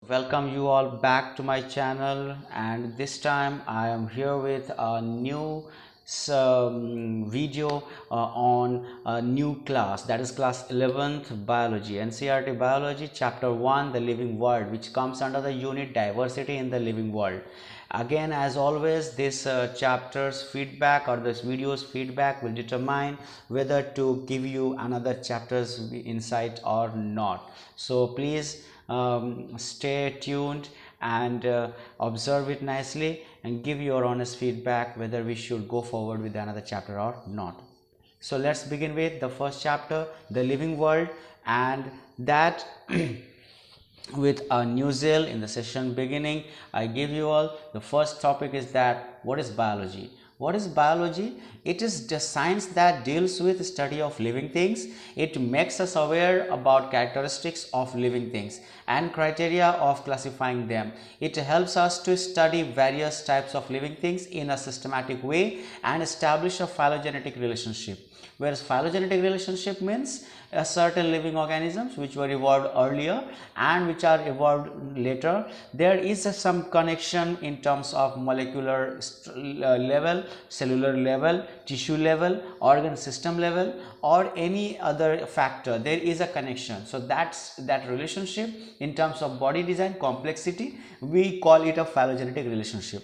Welcome you all back to my channel, and this time I am here with a new video on a new class, that is class 11th biology, NCERT biology, chapter 1, the living world, which comes under the unit diversity in the living world. Again, as always, this chapter's feedback or this video's feedback will determine whether to give you another chapter's insight or not. So please stay tuned and observe it nicely and give your honest feedback whether we should go forward with another chapter or not. So let's begin with the first chapter, the living world, and that with a new zeal in the session beginning. I give you all the first topic is that what is biology. What is biology? It is the science that deals with study of living things. It makes us aware about characteristics of living things and criteria of classifying them. It helps us to study various types of living things in a systematic way and establish a phylogenetic relationship. Whereas phylogenetic relationship means a certain living organisms which were evolved earlier and which are evolved later, there is some connection in terms of molecular level, cellular level, tissue level, organ system level, or any other factor. There is a connection. So that's that relationship in terms of body design complexity, we call it a phylogenetic relationship.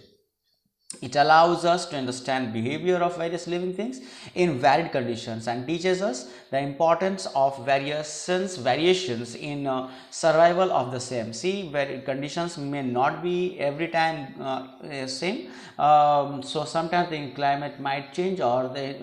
It allows us to understand behavior of various living things in varied conditions and teaches us the importance of variations in survival of the same. See, varied conditions may not be every time same. So sometimes the climate might change or the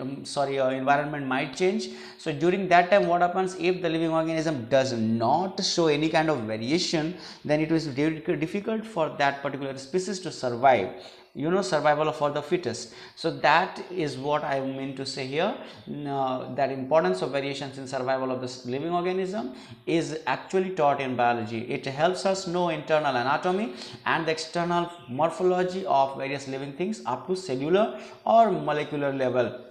environment might change. So during that time, what happens if the living organism does not show any kind of variation, then it is difficult for that particular species to survive. Survival for the fittest. So that is what I mean to say here. That importance of variations in survival of this living organism is actually taught in biology. It helps us know internal anatomy and the external morphology of various living things up to cellular or molecular level.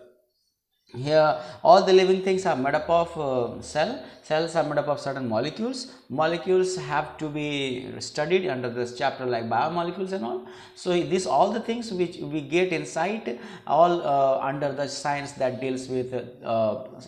Here all the living things are made up of cells are made up of certain molecules have to be studied under this chapter, like biomolecules and all. So this all the things which we get insight all under the science that deals with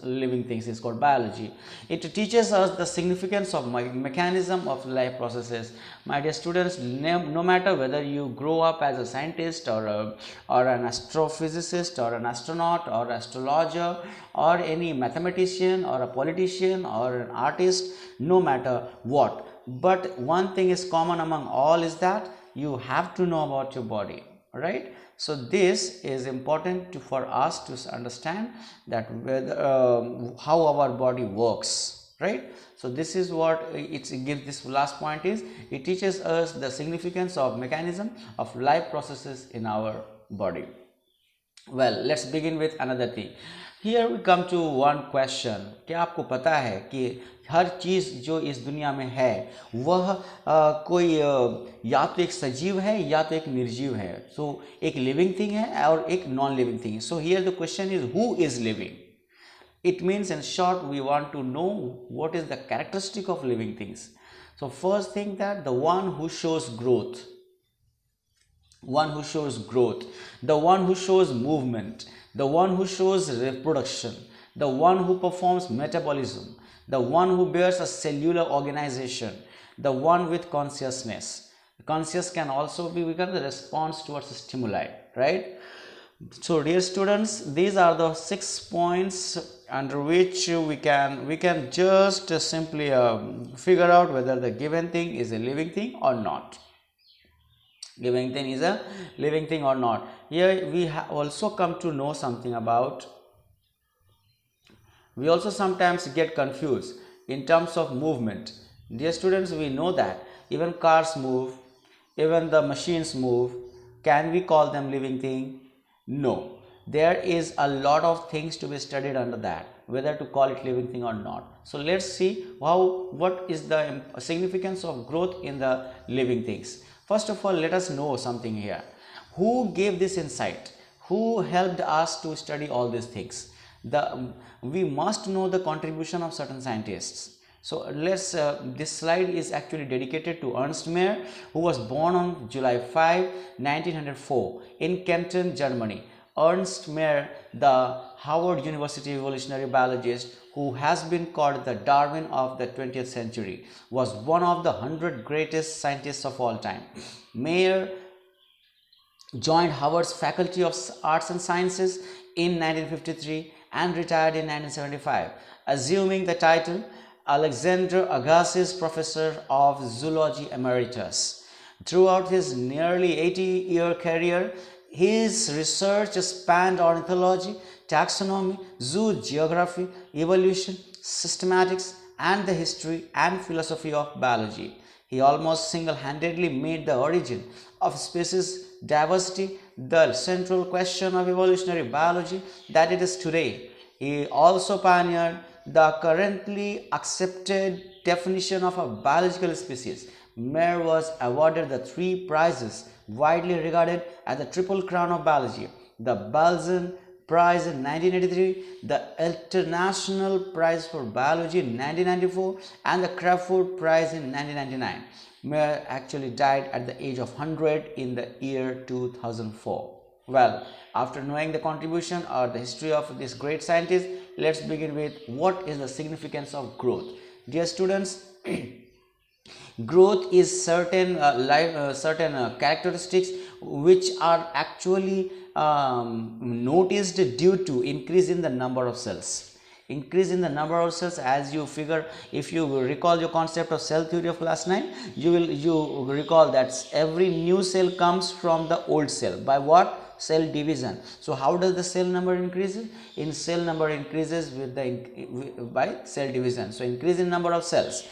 living things is called biology. It teaches us the significance of mechanism of life processes. My dear students, no matter whether you grow up as a scientist or an astrophysicist or an astronaut or astrologer or any mathematician or a politician or an artist, no matter what, but one thing is common among all is that you have to know about your body, right? So this is important for us to understand that whether how our body works, right? So this is what it gives. This last point is it teaches us the significance of mechanism of life processes in our body. Well, let's begin with another thing. Here we come to one question. क्या आपको पता है कि हर चीज़ जो इस दुनिया में है वह कोई या तो एक सजीव है या तो एक निर्जीव है. So एक living thing है और एक non living thing. So here the question is who is living? It means in short we want to know what is the characteristic of living things. So first thing that the one who shows growth, the one who shows movement, the one who shows reproduction, the one who performs metabolism, the one who bears a cellular organization, the one with consciousness. Conscious can also be the response towards stimuli, right? So dear students, these are the 6 points under which we can just simply figure out whether the given thing is a living thing or not. Living thing is a living thing or not. Here we also come to know something about, we also sometimes get confused in terms of movement. Dear students, we know that even cars move, even the machines move. Can we call them living thing? No. There is a lot of things to be studied under that, whether to call it living thing or not. So let's see what is the significance of growth in the living things. First of all, let us know something here. Who gave this insight? Who helped us to study all these things? We must know the contribution of certain scientists. So let's this slide is actually dedicated to Ernst Mayr, who was born on July 5, 1904 in Kempten, Germany. Ernst Mayr, the Harvard University evolutionary biologist who has been called the Darwin of the 20th century, was one of the 100 greatest scientists of all time. Mayr joined Harvard's Faculty of Arts and Sciences in 1953 and retired in 1975, assuming the title Alexander Agassiz Professor of Zoology Emeritus. Throughout his nearly 80-year career, his research spanned ornithology, taxonomy, zoo geography, evolution, systematics, and the history and philosophy of biology. He almost single-handedly made the origin of species diversity the central question of evolutionary biology that it is today. He also pioneered the currently accepted definition of a biological species. Mayr was awarded the three prizes widely regarded as the Triple Crown of Biology: the Balzan Prize in 1983, the International Prize for Biology in 1994, and the Crafoord Prize in 1999. Mayr actually died at the age of 100 in the year 2004. Well, after knowing the contribution or the history of this great scientist, let's begin with what is the significance of growth. Dear students, growth is certain characteristics which are actually noticed due to increase in the number of cells. Increase in the number of cells, as you figure, if you recall your concept of cell theory of class 9, you recall that every new cell comes from the old cell by what? Cell division. So how does the cell number increases? In cell number increases with the by cell division. So increase in number of cells.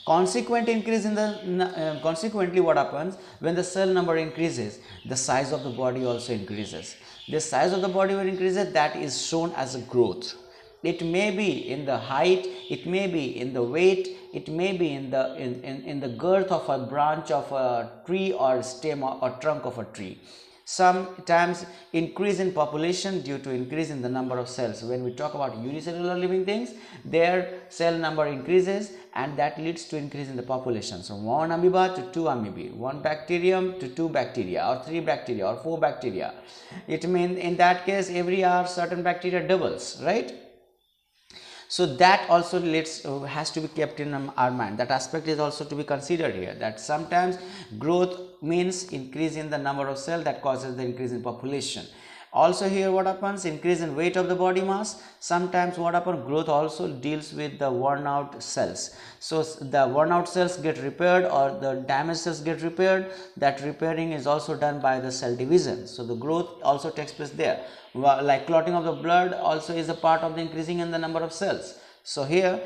Consequent increase in the consequently, what happens when the cell number increases? The size of the body also increases. The size of the body will increases, that is shown as a growth. It may be in the height, it may be in the weight, it may be in the girth of a branch of a tree or stem or trunk of a tree. Sometimes increase in population due to increase in the number of cells. When we talk about unicellular living things, their cell number increases and that leads to increase in the population. So one amoeba to two amoebae, one bacterium to two bacteria, or three bacteria, or four bacteria. It means in that case every hour certain bacteria doubles, right? So that also has to be kept in our mind. That aspect is also to be considered here, that sometimes growth means increase in the number of cells that causes the increase in population. Also here what happens, increase in weight of the body mass. Sometimes what happens, growth also deals with the worn out cells. So the worn out cells get repaired or the damaged cells get repaired. That repairing is also done by the cell division. So the growth also takes place there. Like clotting of the blood also is a part of the increasing in the number of cells. So here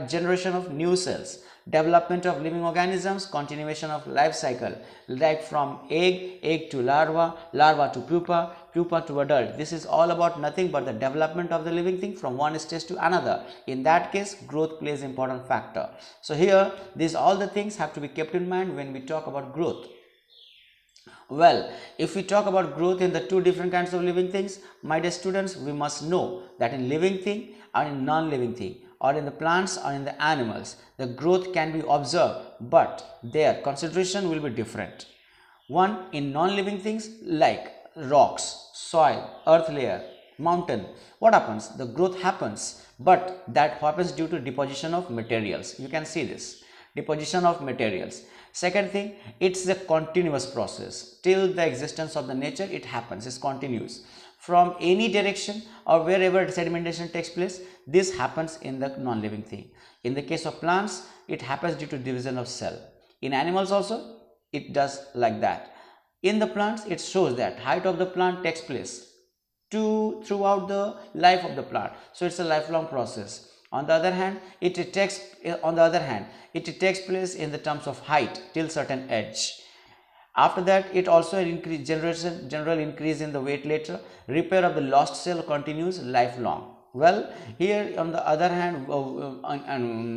generation of new cells, development of living organisms, continuation of life cycle, like from egg to larva, larva to pupa, pupa to adult. This is all about nothing but the development of the living thing from one stage to another. In that case, growth plays an important factor. So here these all the things have to be kept in mind when we talk about growth. Well, if we talk about growth in the two different kinds of living things, my dear students, we must know that in living thing and in non-living thing, or in the plants or in the animals, the growth can be observed, but their concentration will be different. One, in non-living things like rocks, soil, earth layer, mountain, what happens? The growth happens, but that happens due to deposition of materials. You can see this, deposition of materials. Second thing, it's a continuous process. Till the existence of the nature, it happens, it's continuous. From any direction or wherever sedimentation takes place, this happens in the non-living thing. In the case of plants, it happens due to division of cell. In animals also, it does like that. In the plants, it shows that height of the plant takes place throughout the life of the plant. So it's a lifelong process. On the other hand, it takes place in the terms of height till certain age. After that, it also general increase in the weight later. Repair of the lost cell continues lifelong. Well, here on the other hand,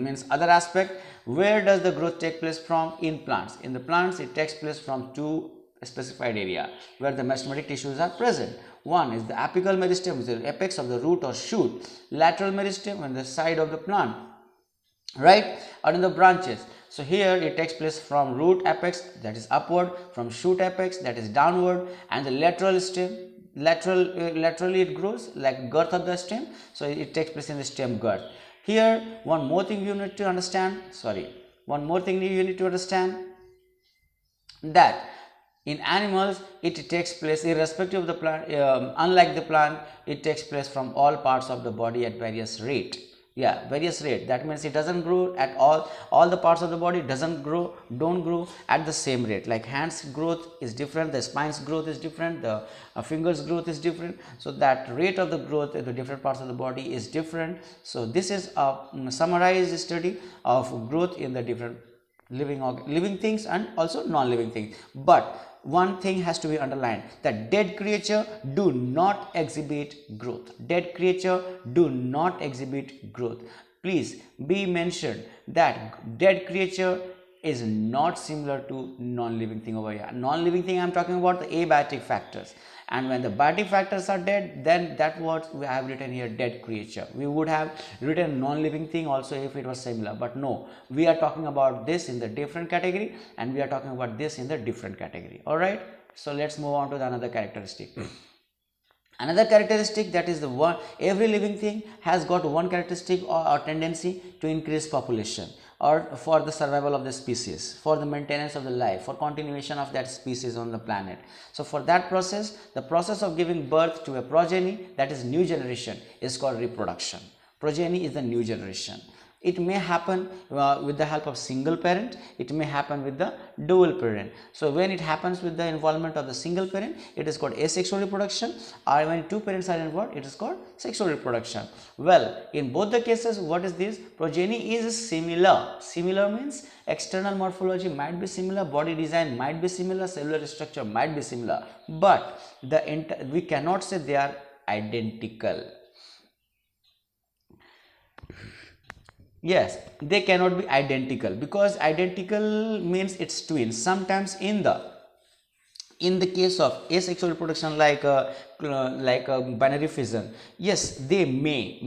means other aspect, where does the growth take place from? In plants. In the plants, it takes place from two specified area where the meristematic tissues are present. One is the apical meristem, which is the apex of the root or shoot. Lateral meristem on the side of the plant. right, or in the branches. So here it takes place from root apex, that is upward, from shoot apex, that is downward, and the lateral stem, laterally it grows like girth of the stem, so it takes place in the stem girth. Here one more thing you need to understand, that in animals it takes place irrespective of the plant, unlike the plant, it takes place from all parts of the body at various rate. Yeah, various rate. That means it doesn't grow at all the parts of the body don't grow at the same rate. Like hands growth is different, the spine's growth is different, the fingers growth is different, so that rate of the growth at the different parts of the body is different. So this is a summarized study of growth in the different living things and also non-living things. But one thing has to be underlined, that dead creature do not exhibit growth. Dead creature do not exhibit growth. Please be mentioned that dead creature is not similar to non-living thing over here. Non-living thing, I am talking about the abiotic factors, and when the biotic factors are dead, then that what we have written here, dead creature. We would have written non-living thing also if it was similar, but no, we are talking about this in the different category and we are talking about this in the different category. All right, so let's move on to the another characteristic. Another characteristic, that is the one, every living thing has got one characteristic or tendency to increase population, or for the survival of the species, for the maintenance of the life, for continuation of that species on the planet. So for that process, the process of giving birth to a progeny, that is new generation, is called reproduction. Progeny is the new generation. It may happen with the help of single parent, it may happen with the dual parent. So when it happens with the involvement of the single parent, it is called asexual reproduction, or when two parents are involved, it is called sexual reproduction. Well, in both the cases, what is this? Progeny is similar. Similar means external morphology might be similar, body design might be similar, cellular structure might be similar, but we cannot say they are identical. Yes, they cannot be identical, because identical means it's twins. Sometimes in the case of asexual reproduction, like binary fission, yes, they may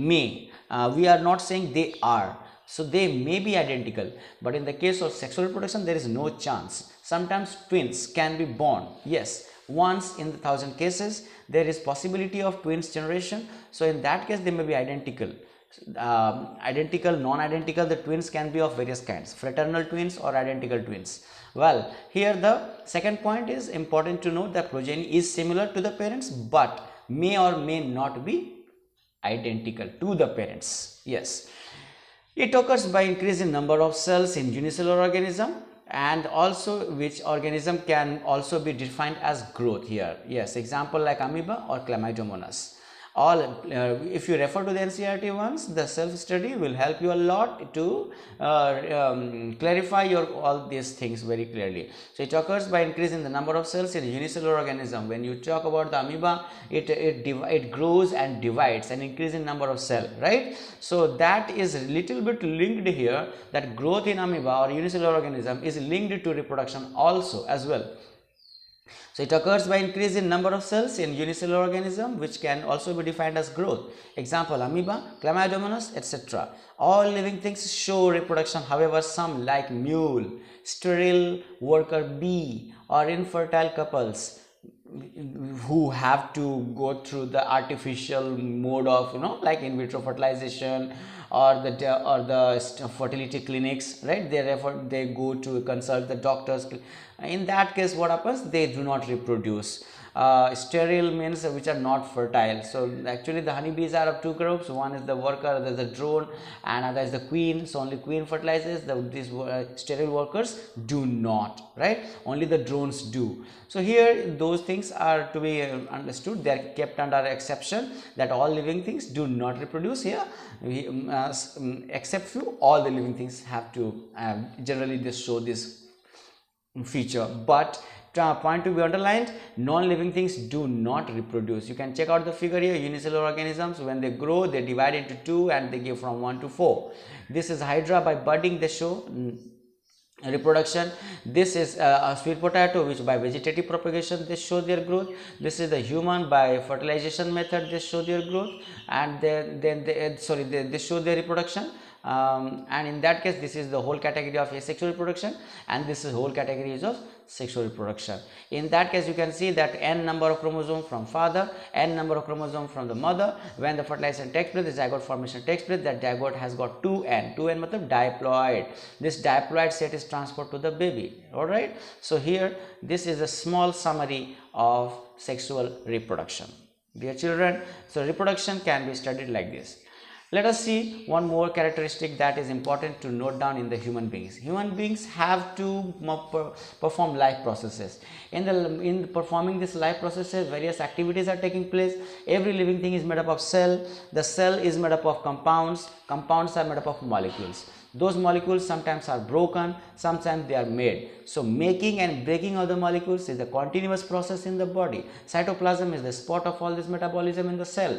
we are not saying they are, so they may be identical, but in the case of sexual reproduction there is no chance. Sometimes twins can be born, yes, once in 1,000 cases there is possibility of twins generation, so in that case they may be identical. Identical, non-identical, the twins can be of various kinds, fraternal twins or identical twins. Well, here the second point is important to note that progeny is similar to the parents, but may or may not be identical to the parents. Yes, it occurs by increase in number of cells in unicellular organism, and also which organism can also be defined as growth here. Yes, example like amoeba or chlamydomonas. All if you refer to the NCERT ones, the self study will help you a lot to clarify your all these things very clearly. So it occurs by increasing the number of cells in a unicellular organism. When you talk about the amoeba, it grows and divides and increasing number of cell, right? So that is a little bit linked here, that growth in amoeba or unicellular organism is linked to reproduction also as well. So it occurs by increase in number of cells in unicellular organism, which can also be defined as growth. Example, amoeba, chlamydomonas, etc. All living things show reproduction. However, some like mule, sterile worker bee, or infertile couples who have to go through the artificial mode of, like in vitro fertilization, or the fertility clinics, right? They go to consult the doctors. In that case, what happens? They do not reproduce. Sterile means which are not fertile. So actually the honeybees are of two groups. One is the worker, other is the drone, and other is the queen. So only queen fertilizes. These sterile workers do not, right? Only the drones do. So here those things are to be understood. They are kept under exception, that all living things do not reproduce here. Except few, all the living things have to generally they show this feature. But point to be underlined, non-living things do not reproduce. You can check out the figure here. Unicellular organisms, when they grow, they divide into two and they give from 1 to 4. This is hydra. By budding they show reproduction. This is a sweet potato, which by vegetative propagation they show their growth. This is the human, by fertilization method they show their growth, and then they show their reproduction. and in that case this is the whole category of asexual reproduction, and this is whole category is of sexual reproduction. In that case you can see that n number of chromosomes from father, n number of chromosomes from the mother. When the fertilization takes place, the zygote formation takes place, that zygote has got 2n matlab diploid. This diploid set is transferred to the baby. All right, so here this is a small summary of sexual reproduction, dear children. So reproduction can be studied like this. Let us see one more characteristic that is important to note down in the human beings. Human beings have to perform life processes. In performing this life processes, various activities are taking place. Every living thing is made up of cell. The cell is made up of compounds. Compounds are made up of molecules. Those molecules sometimes are broken, sometimes they are made. So making and breaking of the molecules is a continuous process in the body. Cytoplasm is the spot of all this metabolism in the cell.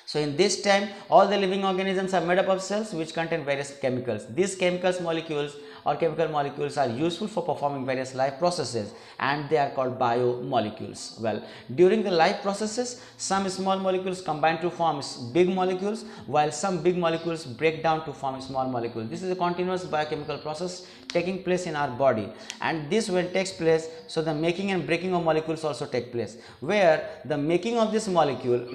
So in this time, all the living organisms are made up of cells which contain various chemicals. These molecules are useful for performing various life processes, and they are called biomolecules. Well, during the life processes, some small molecules combine to form big molecules, while some big molecules break down to form small molecules. This is a continuous biochemical process taking place in our body, and this when takes place, so the making and breaking of molecules also take place, where the making of this molecule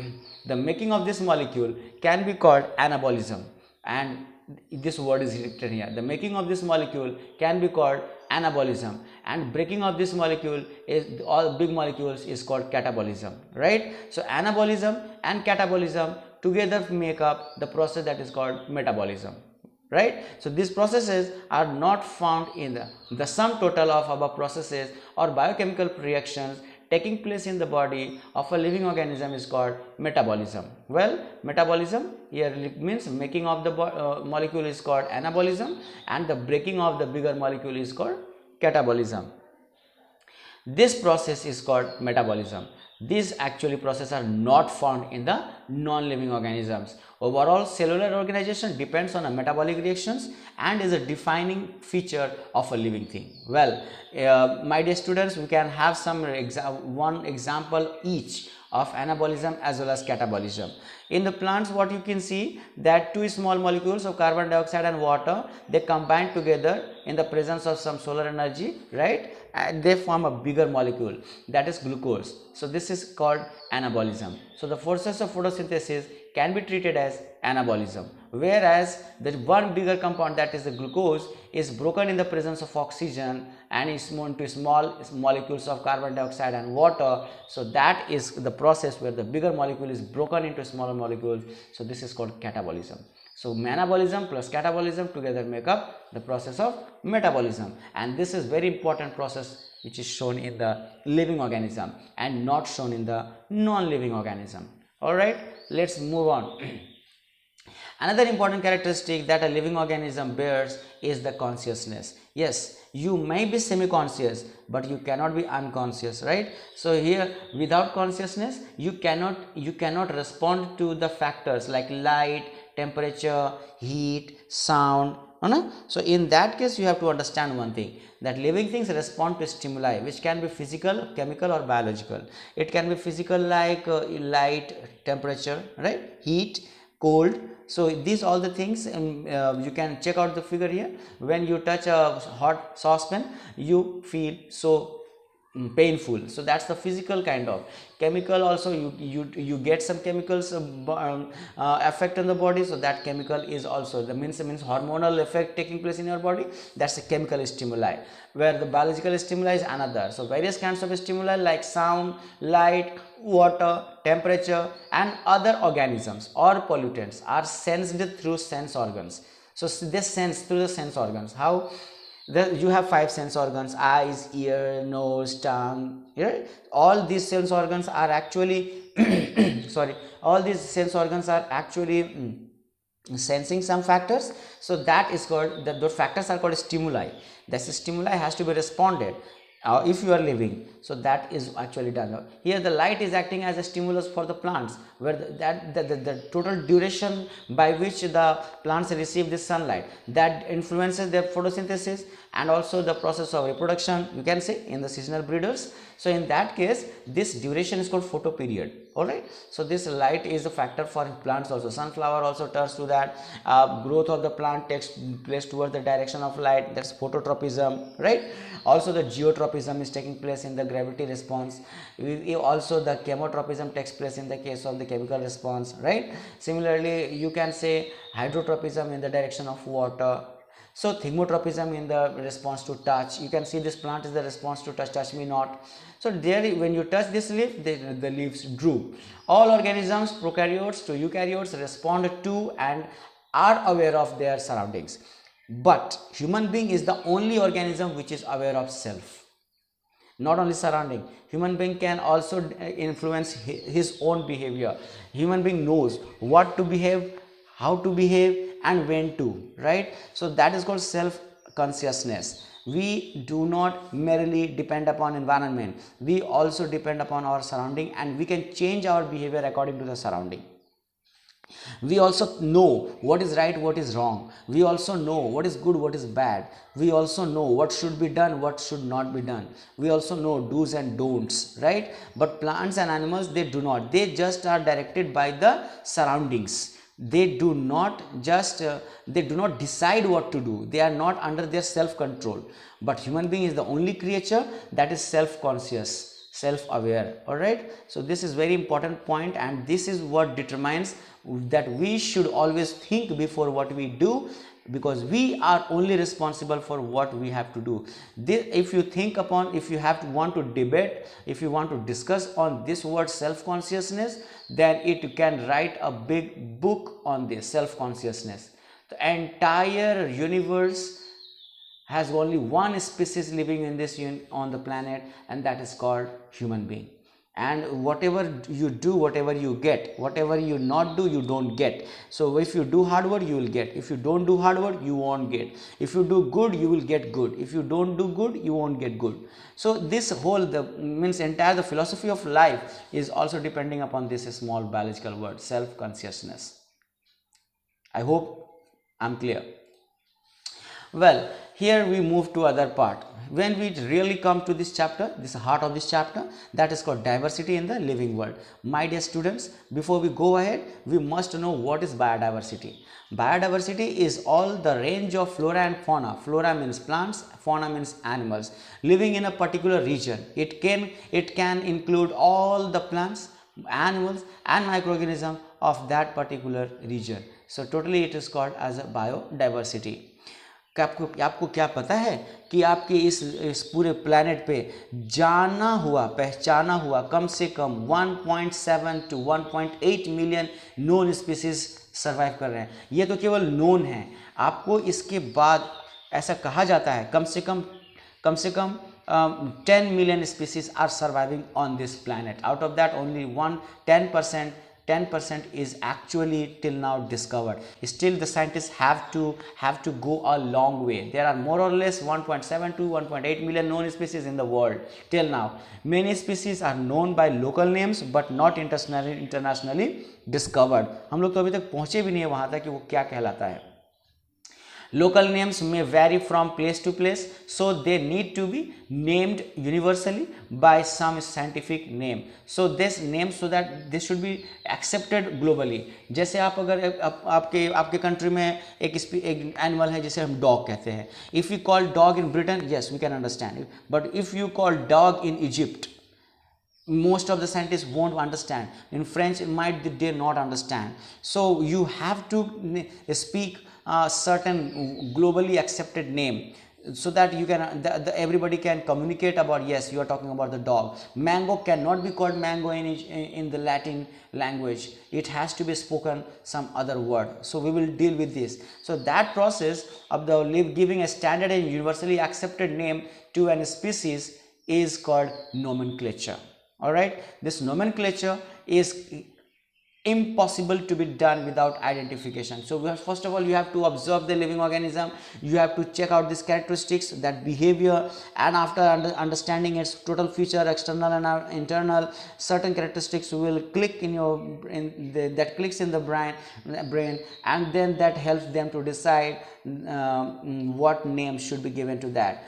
can be called anabolism, and this word is written here. The making of this molecule can be called anabolism, and breaking of this molecule is all big molecules is called catabolism, right? So anabolism and catabolism together make up the process that is called metabolism, right? So these processes are not found in the sum total of above processes or biochemical reactions taking place in the body of a living organism is called metabolism. Well, metabolism here means making of the molecule is called anabolism, and the breaking of the bigger molecule is called catabolism. This process is called metabolism. These actually processes are not found in the non-living organisms. Overall cellular organization depends on the metabolic reactions and is a defining feature of a living thing. Well, my dear students, we can have one example each of anabolism as well as catabolism. In the plants, what you can see that two small molecules of carbon dioxide and water, they combine together in the presence of some solar energy, right? And they form a bigger molecule, that is glucose. So this is called anabolism. So the process of photosynthesis can be treated as anabolism, whereas the one bigger compound, that is the glucose, is broken in the presence of oxygen and is moved into small molecules of carbon dioxide and water. So that is the process where the bigger molecule is broken into smaller molecules. So this is called catabolism. So anabolism plus catabolism together make up the process of metabolism, and this is very important process which is shown in the living organism and not shown in the non-living organism. Alright, let's move on. Another important characteristic that a living organism bears is the consciousness. Yes, you may be semi-conscious, but you cannot be unconscious, right? So here, without consciousness, you cannot respond to the factors like light, temperature, heat, sound. So in that case, you have to understand one thing, that living things respond to stimuli which can be physical, chemical or biological. It can be physical like light, temperature, right, heat, cold. So these all the things, you can check out the figure here. When you touch a hot saucepan, you feel so painful. So that's the physical kind of. Chemical also, you get some chemicals effect on the body. So that chemical is also the means hormonal effect taking place in your body. That's a chemical stimuli, where the biological stimuli is another. So various kinds of stimuli like sound, light, water, temperature and other organisms or pollutants are sensed through sense organs. So they sense through the sense organs. How? You have 5 sense organs: eyes, ear, nose, tongue, right? All these sense organs are actually all these sense organs are actually sensing some factors. So that is called, those factors are called stimuli. The stimuli has to be responded if you are living. So that is actually done. Here the light is acting as a stimulus for the plants, where the total duration by which the plants receive this sunlight, that influences their photosynthesis, and also the process of reproduction, you can say, in the seasonal breeders. So in that case, this duration is called photoperiod. All right, so this light is a factor for plants also. Sunflower also turns to that. Growth of the plant takes place toward the direction of light, that's phototropism, right? Also the geotropism is taking place in the gravity response. Also the chemotropism takes place in the case of the chemical response, right? Similarly, you can say hydrotropism in the direction of water. So thigmotropism in the response to touch. You can see this plant is the response to touch, touch me not. So there, when you touch this leaf, the leaves droop. All organisms, prokaryotes to eukaryotes, respond to and are aware of their surroundings. But human being is the only organism which is aware of self. Not only surrounding, human being can also influence his own behavior. Human being knows what to behave, how to behave, and when to, right? So that is called self consciousness. We do not merely depend upon environment, we also depend upon our surrounding, and we can change our behavior according to the surrounding. We also know what is right, what is wrong. We also know what is good, what is bad. We also know what should be done, what should not be done. We also know do's and don'ts, right? But plants and animals, they do not. They just are directed by the surroundings. They do not decide what to do. They are not under their self control. But human being is the only creature that is self conscious, self aware. All right, so this is very important point, and this is what determines that we should always think before what we do, because we are only responsible for what we have to do. If you think upon, if you want to debate, if you want to discuss on this word self consciousness, then it can write a big book on this self consciousness. The entire universe has only one species living in this on the planet, and that is called human being. And whatever you do, whatever you get, whatever you not do, you don't get. So if you do hard work, you will get. If you don't do hard work, you won't get. If you do good, you will get good. If you don't do good, you won't get good. So this whole the philosophy of life is also depending upon this small biological word, self consciousness. I hope I'm clear. Well, here we move to other part. When we really come to this chapter, this heart of this chapter, that is called diversity in the living world. My dear students, before we go ahead, we must know what is biodiversity. Biodiversity is all the range of flora and fauna. Flora means plants, fauna means animals living in a particular region. It can include all the plants, animals and microorganisms of that particular region. So totally it is called as a biodiversity. आपको क्या पता है कि आपके इस पूरे planet पे पहचाना हुआ कम से कम 1.7 to 1.8 million known species survive कर रहे हैं. ये तो केवल नोन है. आपको इसके बाद ऐसा कहा जाता है कम से कम 10 million species are surviving on this planet. Out of that, only 10% is actually till now discovered. Still the scientists have to go a long way. There are more or less 1.7 to 1.8 million known species in the world till now. Many species are known by local names but not internationally discovered. हम लोग तो अभी तक पहुंचे भी नहीं है वहां तक कि वो क्या कहलाता है. Local names may vary from place to place, so they need to be named universally by some scientific name. So this name, so that this should be accepted globally. जैसे आप अगर आपके कंट्री में एक एनिमल है जिसे हम dog कहते हैं. If we call dog in Britain, yes, we can understand it. But if you call dog in Egypt, most of the scientists won't understand. In French, they not understand. So you have to speak a certain globally accepted name, so that you can everybody can communicate about, yes, you are talking about the dog. Mango cannot be called mango in the Latin language. It has to be spoken some other word. So we will deal with this. So that process of giving a standard and universally accepted name to a species is called nomenclature. All right, this nomenclature is impossible to be done without identification. So first of all, you have to observe the living organism, you have to check out these characteristics, that behavior, and after understanding its total feature, external and internal, certain characteristics will click in your that clicks in the brain, and then that helps them to decide what name should be given to that.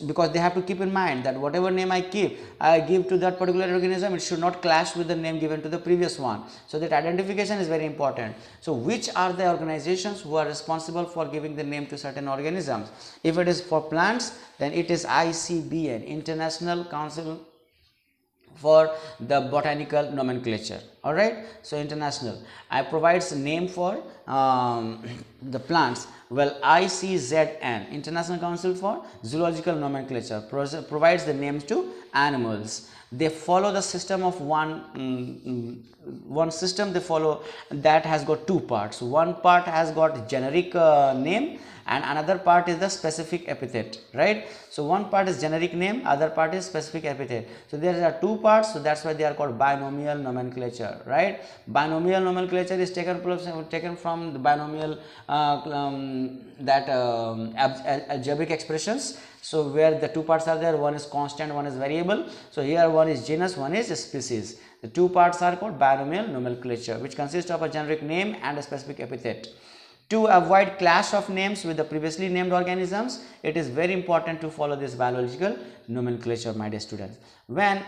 Because they have to keep in mind that whatever name I give to that particular organism, it should not clash with the name given to the previous one. So that identification is very important. So which are the organizations who are responsible for giving the name to certain organisms? If it is for plants, then it is ICBN, International Council for the Botanical Nomenclature. All right, so international. I provides a name for the plants. Well, ICZN, International Council for Zoological Nomenclature, provides the names to animals. They follow the system of one system they follow that has got two parts. One part has got generic name, and another part is the specific epithet, right? So one part is generic name, other part is specific epithet. So there are two parts, so that's why they are called binomial nomenclature, right? Binomial nomenclature is taken from the binomial algebraic expressions. So where the two parts are there, one is constant, one is variable. So here one is genus, one is species. The two parts are called binomial nomenclature, which consists of a generic name and a specific epithet. To avoid clash of names with the previously named organisms, it is very important to follow this biological nomenclature, my dear students. When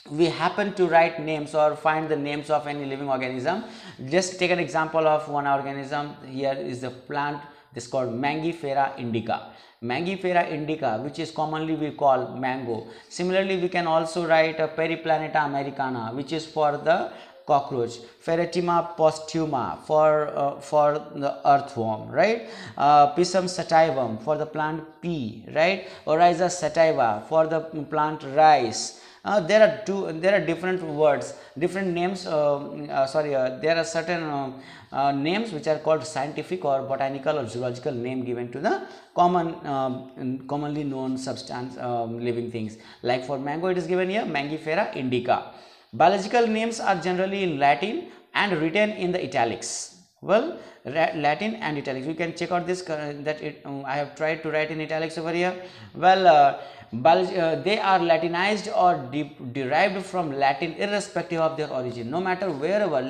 we happen to write names or find the names of any living organism, just take an example of one organism. Here is the plant, this is called Mangifera indica. Mangifera indica, which is commonly we call mango. Similarly, we can also write a Periplaneta americana, which is for the cockroach, Ferretima postuma for the earthworm, right? Pisum sativum for the plant pea, right? Oryza sativa for the plant rice. There are different words, different names. There are certain names which are called scientific or botanical or zoological name given to the commonly known substance, living things. Like for mango, it is given here Mangifera indica. Biological names are generally in Latin and written in the italics. Well, Latin and italics. You can check out this I have tried to write in italics over here. Well, they are Latinized or derived from Latin irrespective of their origin. No matter wherever,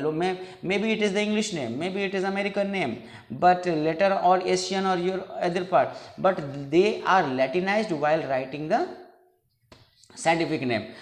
maybe it is the English name, maybe it is American name, but later or Asian or your other part, but they are Latinized while writing the scientific name.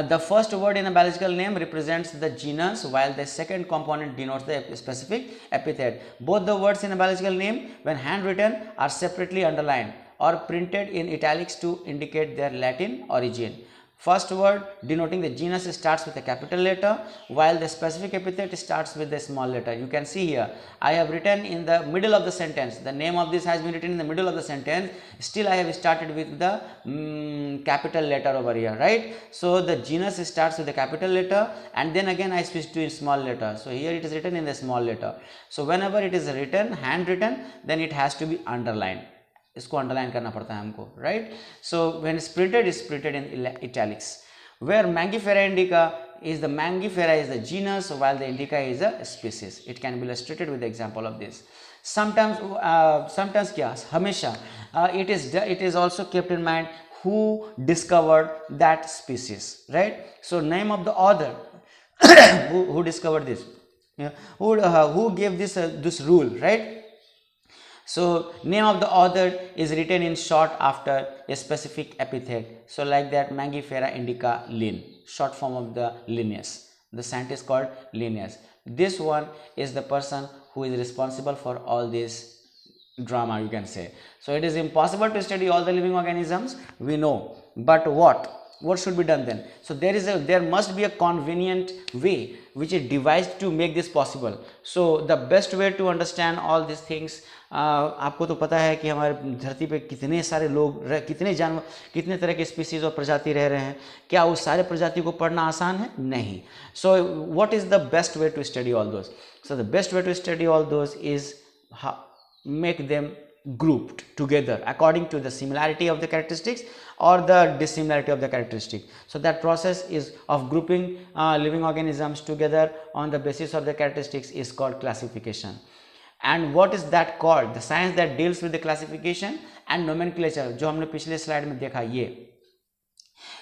The first word in a biological name represents the genus, while the second component denotes the specific epithet. Both the words in a biological name, when handwritten, are separately underlined or printed in italics to indicate their Latin origin. First word denoting the genus starts with a capital letter, while the specific epithet starts with a small letter. You can see here, I have written in the middle of the sentence. The name of this has been written in the middle of the sentence. Still, I have started with the capital letter over here, right? So the genus starts with the capital letter, and then again I switch to a small letter. So here it is written in the small letter. So whenever it is written, handwritten, then it has to be underlined. इसको underline करना पड़ता है हमको, right? So when it's printed in italics. Where Mangifera indica is the Mangifera is the genus, while the indica is a species. It can be illustrated with the example of this. Sometimes क्या हमेशा it is also kept in mind who discovered that species, right? So name of the author who discovered this, who gave this rule, right? So name of the author is written in short after a specific epithet. So like that, Mangifera indica Linn, short form of the Linnaeus. The scientist called Linnaeus. This one is the person who is responsible for all this drama, you can say. So it is impossible to study all the living organisms, we know, but what should be done then? So there must be a convenient way which is devised to make this possible. So the best way to understand all these things, आपको तो पता है कि हमारे धरती पे कितने सारे लोग, कितने जानवर, कितने तरह के स्पीसीज और प्रजाति रह रहे हैं. क्या उस सारे प्रजाति को पढ़ना आसान है? नहीं. So what is the best way to study all those? So the best way to study all those is make them grouped together according to the similarity of the characteristics or the dissimilarity of the characteristic. So that process is of grouping living organisms together on the basis of the characteristics is called classification. And what is that called? The science that deals with the classification and nomenclature, जो हमने पिछले slide में देखा,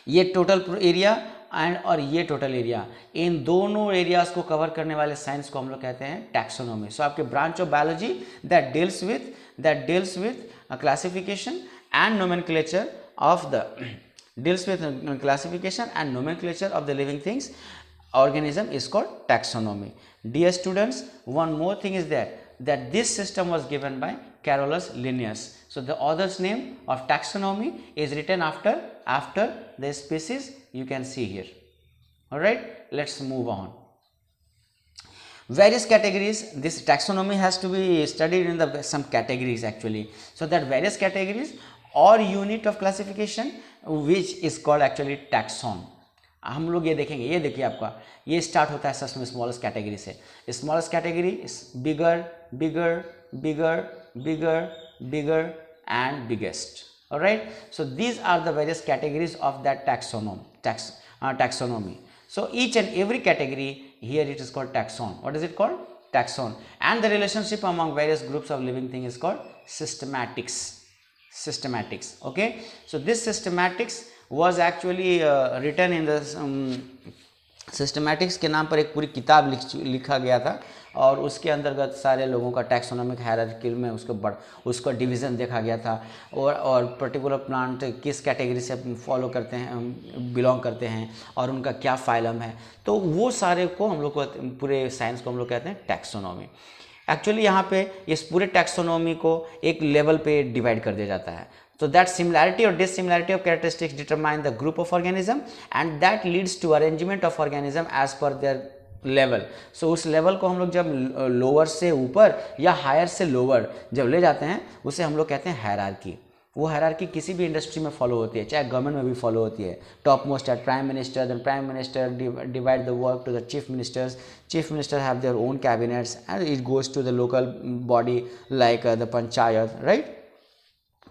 ये total area and और ये total area, इन दोनों areas को कवर करने वाले साइंस को हम लोग कहते हैं टैक्सोनॉमी. सो आपके branch of biology that deals with classification and nomenclature of the living things organism is called taxonomy. Dear students, one more thing is that this system was given by Carolus Linnaeus. So the author's name of taxonomy is written after the species, you can see here. All right, let's move on. Various categories. This taxonomy has to be studied in some categories actually. So that various categories or unit of classification which is called actually taxon. हम लोग ये देखेंगे, ये देखिए आपका ये start होता है सबसे स्मॉलेस्ट कैटेगरी से. Smallest category is bigger bigger bigger bigger bigger and biggest. Alright, so these are the various categories of that taxonomy. So each and every category here it is called taxon. What is it called? Taxon. And the relationship among various groups of living things is called systematics. Okay, so this systematics was actually written in the systematics के नाम पर एक पूरी किताब लिखा गया था और उसके अंतर्गत सारे लोगों का टैक्सोनॉमिक हायरार्की में उसको डिवीज़न देखा गया था और पर्टिकुलर प्लांट किस कैटेगरी से फॉलो करते हैं, बिलोंग करते हैं और उनका क्या फाइलम है. तो वो सारे को हम लोग को पूरे साइंस को हम लोग कहते हैं टैक्सोनॉमी. एक्चुअली यहाँ पे इस पूरे टैक्सोनॉमी को एक लेवल पे डिवाइड कर दिया जाता है. So that similarity or dissimilarity of characteristics determine the group of organism and that leads to arrangement of organism as per their level. So उस लेवल को हम लोग जब लोअर से ऊपर या हायर से लोअर जब ले जाते हैं उसे हम लोग कहते हैं हायरार्की. वो हायरार्की किसी भी इंडस्ट्री में फॉलो होती है, चाहे गवर्नमेंट में भी फॉलो होती है. Top most at prime minister, then prime minister divide the work to the chief ministers. Chief minister have their own cabinets and it goes to the local body like the panchayat. Right,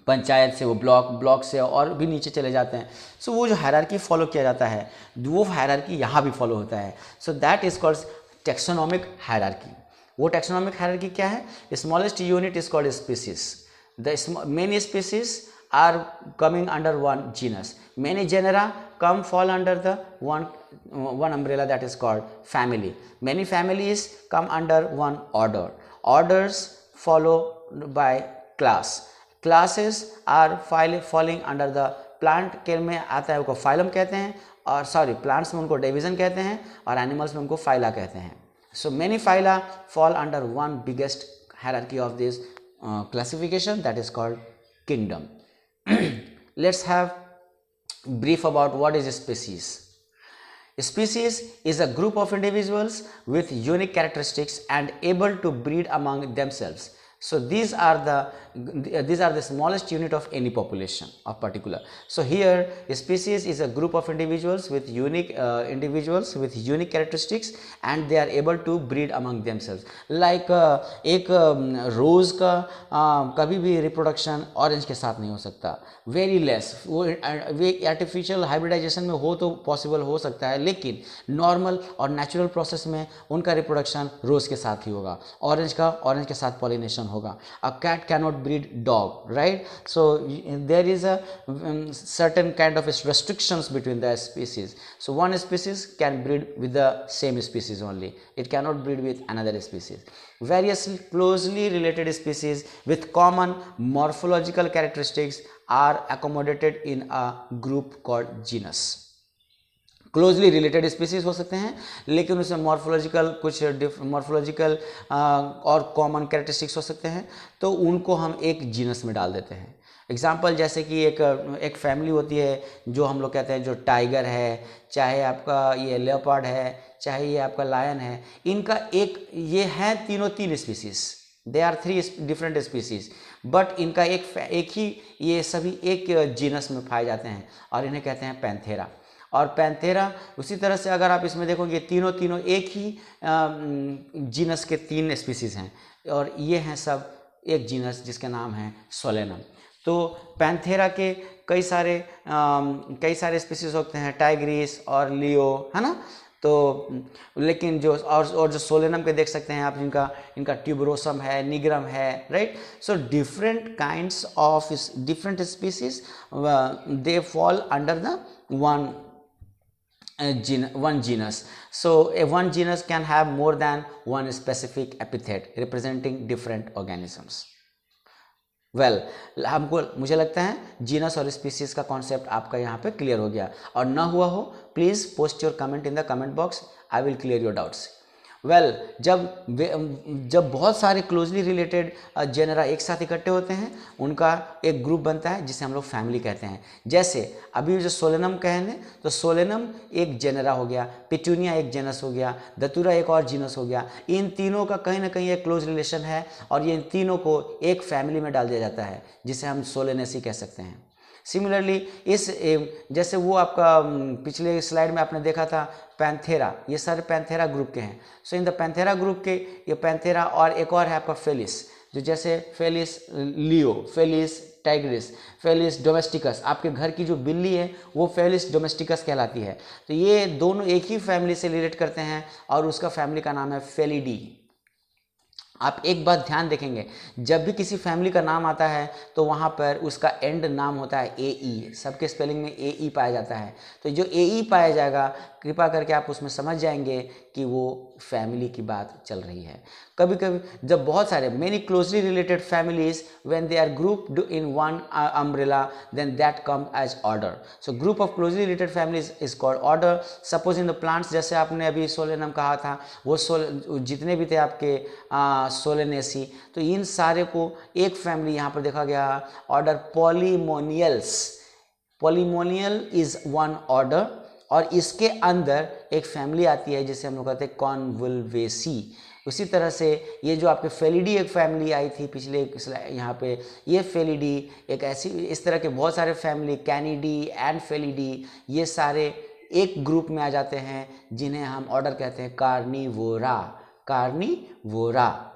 panchayat से वो block से और भी नीचे चले जाते हैं. So वो जो हायरार्की फॉलो किया जाता है वो हायरार्की यहाँ भी फॉलो होता है. So that is called taxonomic hierarchy. वो टैक्सोनॉमिक हायरार्की क्या है? Smallest unit is called species. The many species are coming under one genus. Many genera come fall under the one umbrella that is called family. Many families come under one order. Orders follow by class. Classes are falling under the plant के में आता है, उनको phylum कहते हैं, और sorry plants में उनको डिवीजन कहते हैं और एनिमल्स में उनको फाइला कहते हैं. So many phyla fall under one biggest hierarchy of this classification that is called kingdom. Let's have brief about what is a species. A species is a group of individuals with unique characteristics and able to breed among themselves. So these are the smallest unit of any population of particular. So here a species is a group of individuals with unique characteristics and they are able to breed among themselves. Like एक रोज का कभी भी reproduction orange के साथ नहीं हो सकता, very less. वो आर्टिफिशियल हाइब्रिडाइजेशन में हो तो पॉसिबल हो सकता है, लेकिन नॉर्मल और नेचुरल प्रोसेस में उनका रिप्रोडक्शन रोज के साथ ही होगा, ऑरेंज का ऑरेंज के साथ पॉलिनेशन होगा. A cat cannot breed dog, right? So there is a certain kind of restrictions between the species. So one species can breed with the same species only. It cannot breed with another species. Various closely related species with common morphological characteristics are accommodated in a group called genus. Closely related species हो सकते हैं लेकिन उसमें morphological और common characteristics हो सकते हैं, तो उनको हम एक जीनस में डाल देते हैं. एग्जाम्पल जैसे कि एक फैमिली होती है जो हम लोग कहते हैं जो टाइगर है, चाहे आपका ये लेपर्ड है, चाहे ये आपका लायन है. इनका एक ये हैं तीन species. They are 3 different species but इनका एक ही ये सभी एक जीनस में पाए जाते हैं और इन्हें कहते हैं पैंथेरा. और पैंथेरा उसी तरह से अगर आप इसमें देखोगे तीनों एक ही जीनस के 3 स्पीसीज हैं और ये हैं सब एक जीनस जिसका नाम है सोलेनम। तो पैंथेरा के कई सारे स्पीसीज होते हैं, टाइग्रिस और लियो, है ना। तो लेकिन जो और जो सोलेनम के देख सकते हैं आप, इनका ट्यूबरोसम है, निग्रम है, right. So different kinds of different species they fall under the one genus. So one genus can have more than one specific epithet representing different organisms. मुझे लगता है जीनस और स्पीसीज का कॉन्सेप्ट आपका यहाँ पे क्लियर हो गया, और ना हुआ हो please post your comment in the comment box, I will clear your doubts. जब बहुत सारे क्लोजली रिलेटेड जेनरा एक साथ इकट्ठे होते हैं, उनका एक ग्रुप बनता है जिसे हम लोग फैमिली कहते हैं। जैसे अभी जो सोलेनम कहेंगे तो सोलेनम एक जेनरा हो गया, पिटूनिया एक जेनस हो गया, दतूरा एक और जीनस हो गया। इन तीनों का कहीं ना कहीं एक क्लोज रिलेशन है, और ये इन तीनों को एक फैमिली में डाल दिया जाता है जिसे हम सोलेनेसी कह सकते हैं। सिमिलरली जैसे वो आपका पिछले स्लाइड में आपने देखा था पैंथेरा, ये सारे पैंथेरा ग्रुप के हैं। सो इन द पैंथेरा ग्रुप के ये पैंथेरा, और एक और है आपका फेलिस, जो जैसे फेलिस लियो, फेलिस टाइग्रिस, फेलिस डोमेस्टिकस, आपके घर की जो बिल्ली है वो फेलिस डोमेस्टिकस कहलाती है। तो ये दोनों एक ही फैमिली से रिलेट करते हैं, और उसका फैमिली का नाम है फेलिडी। आप एक बात ध्यान देखेंगे, जब भी किसी फैमिली का नाम आता है तो वहाँ पर उसका एंड नाम होता है ए, सबके स्पेलिंग में ए पाया जाता है। तो जो ए पाया जाएगा, कृपा करके आप उसमें समझ जाएंगे कि वो फैमिली की बात चल रही है। कभी कभी जब बहुत सारे many closely related families when they are grouped in one umbrella, then that come as order. So group of closely related families is called order. Suppose in the plants, जैसे आपने अभी सोलेनम कहा था, वो जितने भी थे आपके सोलेनेसी, तो इन सारे को एक फैमिली यहाँ पर देखा गया, order polynomials. Polynomial is one order, और इसके अंदर एक फैमिली आती है जिसे हम लोग कहते हैं कॉन्वुलवेसी। उसी तरह से ये जो आपके फेलिडी एक फैमिली आई थी पिछले यहाँ पे, ये फेलिडी एक ऐसी, इस तरह के बहुत सारे फैमिली, कैनिडी एंड फेलिडी, ये सारे एक ग्रुप में आ जाते हैं जिन्हें हम ऑर्डर कहते हैं कार्निवोरा। कार्निवोरा।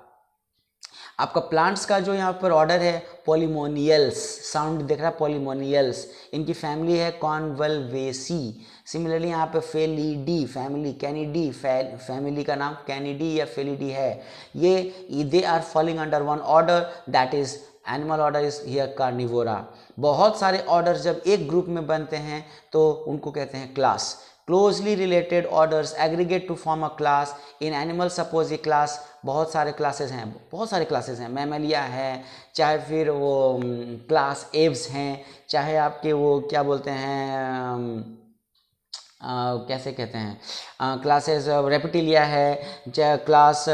आपका प्लांट्स का जो यहाँ पर ऑर्डर है पॉलीमोनियल्स, साउंड देख रहा है, पॉलीमोनियल्स, इनकी फैमिली है कॉन्वल्वेसी। सिमिलरली यहाँ पे फेलिडी फैमिली, कैनिडी फैमिली का नाम कैनिडी या फेलिडी है। ये they are falling under one order, that is animal order is here Carnivora. बहुत सारे ऑर्डर जब एक ग्रुप में बनते हैं तो उनको कहते हैं class. Closely related orders aggregate to form a class. In animal suppose ये क्लास, बहुत सारे क्लासेस हैं, मैमेलिया है, चाहे फिर वो क्लास एव्स हैं, चाहे आपके वो क्या बोलते हैं, कैसे कहते हैं, क्लासेस रेप्टिलिया है, चाहे क्लास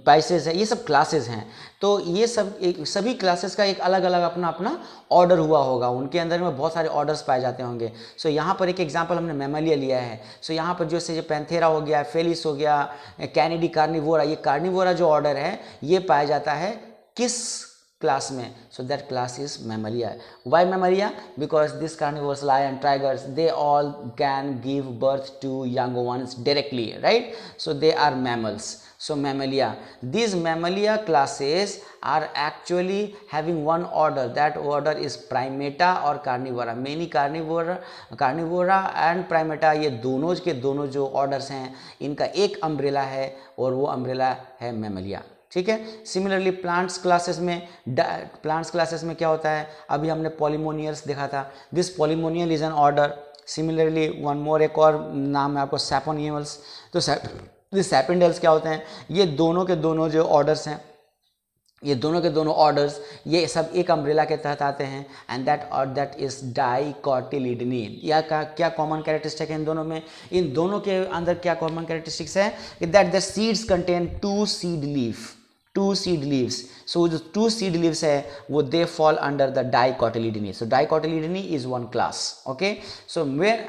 पाइसेस है, ये सब क्लासेस हैं। तो ये सभी क्लासेस का एक अलग अलग अपना ऑर्डर हुआ होगा, उनके अंदर में बहुत सारे ऑर्डर्स पाए जाते होंगे। सो यहाँ पर एक एग्जांपल हमने मैमेलिया लिया है। सो यहाँ पर जो पैंथेरा हो गया, फेलिस हो गया, कैनिडी, कार्निवोरा, ये कार्निवोरा जो ऑर्डर है ये पाया जाता है किस क्लास में? So that class is Mammalia. Why Mammalia? Because this carnivorous, lion, tigers, they all can give birth to young ones directly, right? So they are mammals. So mammalia, these mammalia classes are actually having one order. That order is primata or carnivora. Many carnivora and primata, ये दोनों के दोनों जो orders हैं इनका एक umbrella है और वो अम्ब्रेला है मैमलिया। ठीक है। सिमिलरली प्लांट्स क्लासेस में क्या होता है? अभी हमने पॉलीमोनियल्स देखा था। This polynomial is an order. Similarly one more, एक और नाम है आपको सैपोनियल्स। तो सैपिंडल्स क्या होते हैं? ये दोनों के दोनों जो ऑर्डर्स हैं, ये दोनों के दोनों ऑर्डर्स ये सब एक अम्ब्रेला के तहत आते हैं। And that is dicotyledonae. या क्या कॉमन कैरेक्टरिस्टिक है इन दोनों में? इन दोनों के अंदर क्या कॉमन कैरेक्टरिस्टिक्स है? That the seeds contain two seed leaves. So जो टू सीड लीव्स है वो they fall under the dicotyledonae. So dicotyledonae is one class. Okay. So